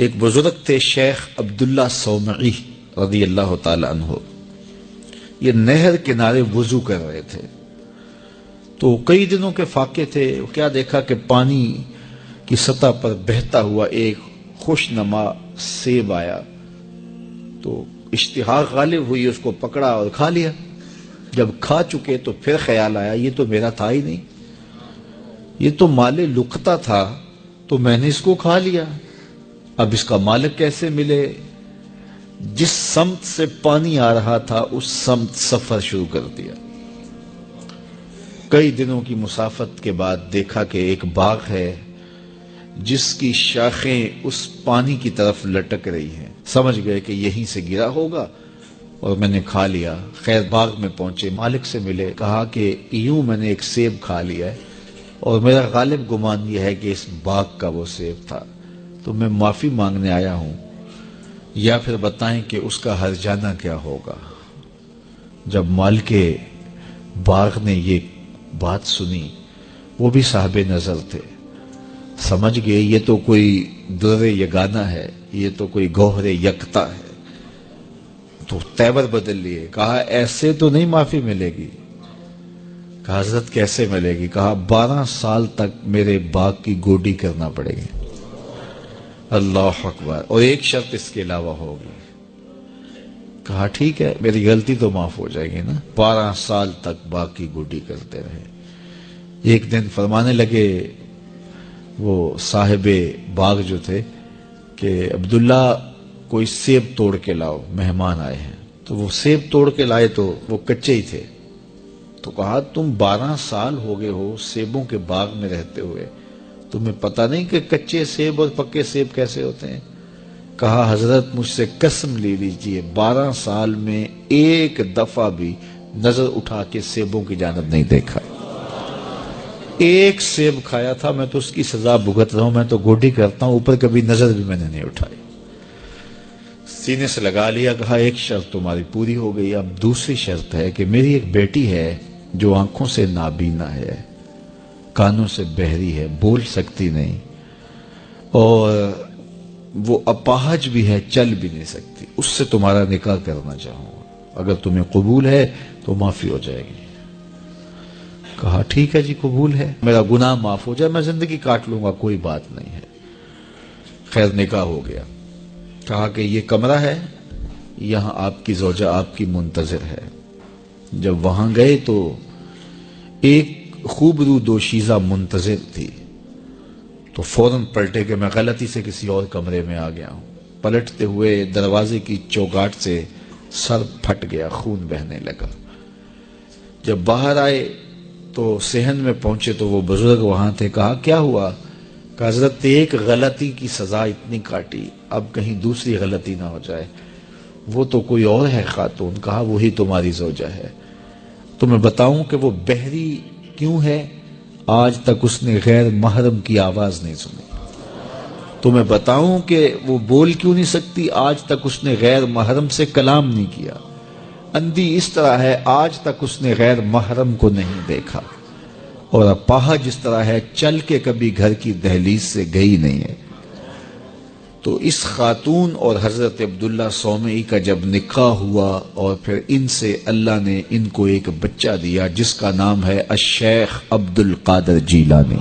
ایک بزرگ تھے شیخ عبداللہ صومعی رضی اللہ تعالی عنہ. یہ نہر کنارے وضو کر رہے تھے تو کئی دنوں کے فاقے تھے. کیا دیکھا کہ پانی کی سطح پر بہتا ہوا ایک خوش نما سیب آیا تو اشتہا غالب ہوئی، اس کو پکڑا اور کھا لیا. جب کھا چکے تو پھر خیال آیا یہ تو میرا تھا ہی نہیں، یہ تو مال لقطہ تھا تو میں نے اس کو کھا لیا. اب اس کا مالک کیسے ملے؟ جس سمت سے پانی آ رہا تھا اس سمت سفر شروع کر دیا. کئی دنوں کی مسافت کے بعد دیکھا کہ ایک باغ ہے جس کی شاخیں اس پانی کی طرف لٹک رہی ہیں. سمجھ گئے کہ یہیں سے گرا ہوگا اور میں نے کھا لیا. خیر باغ میں پہنچے، مالک سے ملے، کہا کہ یوں میں نے ایک سیب کھا لیا ہے اور میرا غالب گمان یہ ہے کہ اس باغ کا وہ سیب تھا، تو میں معافی مانگنے آیا ہوں، یا پھر بتائیں کہ اس کا ہرجانہ کیا ہوگا. جب مالک باغ نے یہ بات سنی، وہ بھی صاحب نظر تھے، سمجھ گئے یہ تو کوئی در یگانہ ہے، یہ تو کوئی گوہر یکتا ہے. تو تیور بدل لیے، کہا ایسے تو نہیں معافی ملے گی. کہا حضرت کیسے ملے گی؟ کہا 12 سال تک میرے باغ کی گوڈی کرنا پڑے گی. اللہ اکبر. اور ایک شرط اس کے علاوہ ہوگی. کہا ٹھیک ہے میری غلطی تو معاف ہو جائے گی نا. 12 سال تک باغ کی گوڈی کرتے رہے. ایک دن فرمانے لگے وہ صاحب باغ جو تھے کہ عبداللہ کوئی سیب توڑ کے لاؤ، مہمان آئے ہیں. تو وہ سیب توڑ کے لائے تو وہ کچے ہی تھے. تو کہا تم 12 سال ہو گئے ہو سیبوں کے باغ میں رہتے ہوئے، تمہیں پتہ نہیں کہ کچے سیب اور پکے سیب کیسے ہوتے ہیں؟ کہا حضرت مجھ سے قسم لے لیجئے 12 سال میں ایک دفعہ بھی نظر اٹھا کے سیبوں کی جانب نہیں دیکھا. ایک سیب کھایا تھا، میں تو اس کی سزا بھگت رہا ہوں، میں تو گوڈی کرتا ہوں، اوپر کبھی نظر بھی میں نے نہیں اٹھائی. سینے سے لگا لیا. کہا ایک شرط تمہاری پوری ہو گئی، اب دوسری شرط ہے کہ میری ایک بیٹی ہے جو آنکھوں سے نابینا ہے، کانوں سے بہری ہے، بول سکتی نہیں، اور وہ اپاہج بھی ہے، چل بھی نہیں سکتی. اس سے تمہارا نکاح کرنا چاہوں گا، اگر تمہیں قبول ہے تو معافی ہو جائے گی. کہا ٹھیک ہے جی قبول ہے، میرا گناہ معاف ہو جائے، میں زندگی کاٹ لوں گا، کوئی بات نہیں ہے. خیر نکاح ہو گیا. کہا کہ یہ کمرہ ہے، یہاں آپ کی زوجہ آپ کی منتظر ہے. جب وہاں گئے تو ایک خوبرو دوشیزہ منتظر تھی. تو فوراً پلٹے کہ میں غلطی سے کسی اور کمرے میں آ گیا ہوں. پلٹتے ہوئے دروازے کی چوگاٹ سے سر پھٹ گیا، خون بہنے لگا. جب باہر آئے تو صحن میں پہنچے تو وہ بزرگ وہاں تھے. کہا کیا ہوا؟ کہ حضرت ایک غلطی کی سزا اتنی کاٹی، اب کہیں دوسری غلطی نہ ہو جائے. وہ تو کوئی اور ہے خاتون. کہا وہی تمہاری زوجہ ہے. تمہیں بتاؤں کہ وہ بہری کیوں ہے؟ آج تک اس نے غیر محرم کی آواز نہیں سنی. تمہیں بتاؤں کہ وہ بول کیوں نہیں سکتی؟ آج تک اس نے غیر محرم سے کلام نہیں کیا. اندھی اس طرح ہے، آج تک اس نے غیر محرم کو نہیں دیکھا. اور اپاہج جس طرح ہے، چل کے کبھی گھر کی دہلیز سے گئی نہیں ہے. تو اس خاتون اور حضرت عبداللہ صومعی کا جب نکاح ہوا اور پھر ان سے اللہ نے ان کو ایک بچہ دیا جس کا نام ہے الشیخ عبد القادر جیلانی.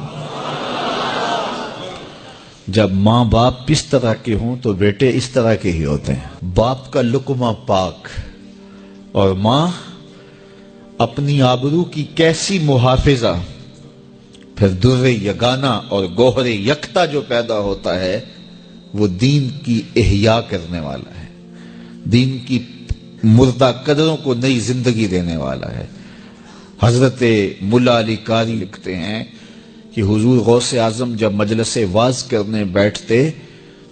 جب ماں باپ اس طرح کے ہوں تو بیٹے اس طرح کے ہی ہوتے ہیں. باپ کا لقمہ پاک اور ماں اپنی آبرو کی کیسی محافظہ. پھر در یگانہ اور گوہر یکتا جو پیدا ہوتا ہے وہ دین کی احیاء کرنے والا ہے، دین کی مردہ قدروں کو نئی زندگی دینے والا ہے. حضرت ملا علی قاری لکھتے ہیں کہ حضور غوث اعظم جب مجلس واعظ کرنے بیٹھتے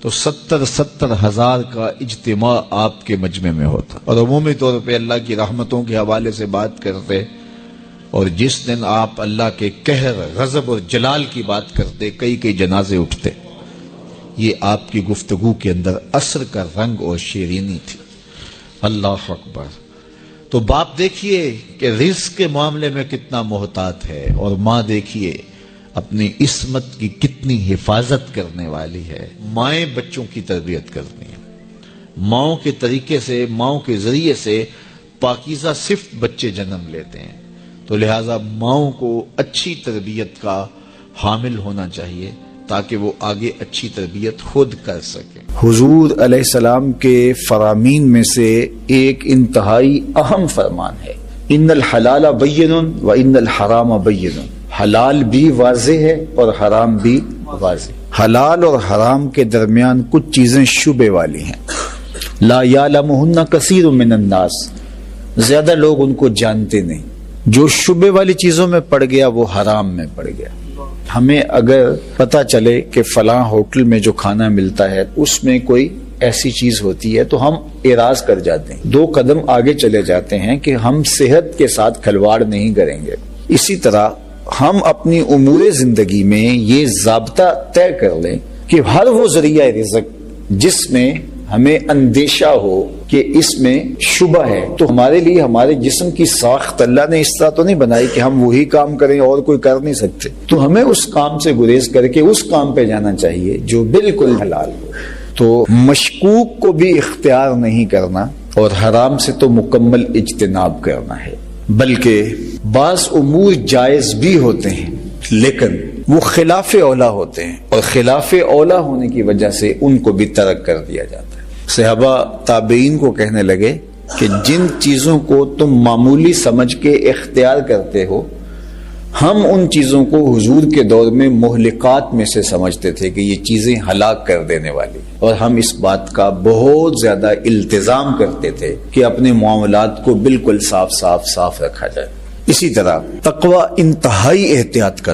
تو 70 ہزار کا اجتماع آپ کے مجمع میں ہوتا، اور عمومی طور پہ اللہ کی رحمتوں کے حوالے سے بات کرتے. اور جس دن آپ اللہ کے قہر، غضب اور جلال کی بات کرتے، کئی جنازے اٹھتے. یہ آپ کی گفتگو کے اندر عصر کا رنگ اور شیرینی تھی. اللہ اکبر. تو باپ دیکھیے کہ رزق کے معاملے میں کتنا محتاط ہے، اور ماں دیکھیے اپنی عصمت کی کتنی حفاظت کرنے والی ہے۔ مائیں بچوں کی تربیت کرتی ہیں، ماؤں کے طریقے سے، ماؤں کے ذریعے سے پاکیزہ صرف بچے جنم لیتے ہیں، تو لہٰذا ماؤں کو اچھی تربیت کا حامل ہونا چاہیے تاکہ وہ آگے اچھی تربیت خود کر سکے۔ حضور علیہ السلام کے فرامین میں سے ایک انتہائی اہم فرمان ہے، ان الحلال بین و ان الحرام بین۔ حلال بھی واضح ہے اور حرام بھی واضح۔ حلال اور حرام کے درمیان کچھ چیزیں شبہ والی ہیں، لا یعلمہن کثیر من الناس، زیادہ لوگ ان کو جانتے نہیں۔ جو شبہ والی چیزوں میں پڑ گیا وہ حرام میں پڑ گیا۔ ہمیں اگر پتہ چلے کہ فلاں ہوٹل میں جو کھانا ملتا ہے اس میں کوئی ایسی چیز ہوتی ہے تو ہم اعراض کر جاتے ہیں، 2 قدم آگے چلے جاتے ہیں کہ ہم صحت کے ساتھ کھلواڑ نہیں کریں گے۔ اسی طرح ہم اپنی امور زندگی میں یہ ضابطہ طے کر لیں کہ ہر وہ ذریعہ رزق جس میں ہمیں اندیشہ ہو کہ اس میں شبہ ہے، تو ہمارے لیے ہمارے جسم کی ساخت اللہ نے اس طرح تو نہیں بنائی کہ ہم وہی کام کریں اور کوئی کر نہیں سکتے، تو ہمیں اس کام سے گریز کر کے اس کام پہ جانا چاہیے جو بالکل حلال ہو۔ تو مشکوک کو بھی اختیار نہیں کرنا اور حرام سے تو مکمل اجتناب کرنا ہے، بلکہ بعض امور جائز بھی ہوتے ہیں لیکن وہ خلاف اولا ہوتے ہیں، اور خلاف اولا ہونے کی وجہ سے ان کو بھی ترک کر دیا جاتا ہے۔ صحابہ تابعین کو کہنے لگے کہ جن چیزوں کو تم معمولی سمجھ کے اختیار کرتے ہو، ہم ان چیزوں کو حضور کے دور میں مہلکات میں سے سمجھتے تھے کہ یہ چیزیں ہلاک کر دینے والی، اور ہم اس بات کا بہت زیادہ التزام کرتے تھے کہ اپنے معاملات کو بالکل صاف رکھا جائے۔ اسی طرح تقوی انتہائی احتیاط کا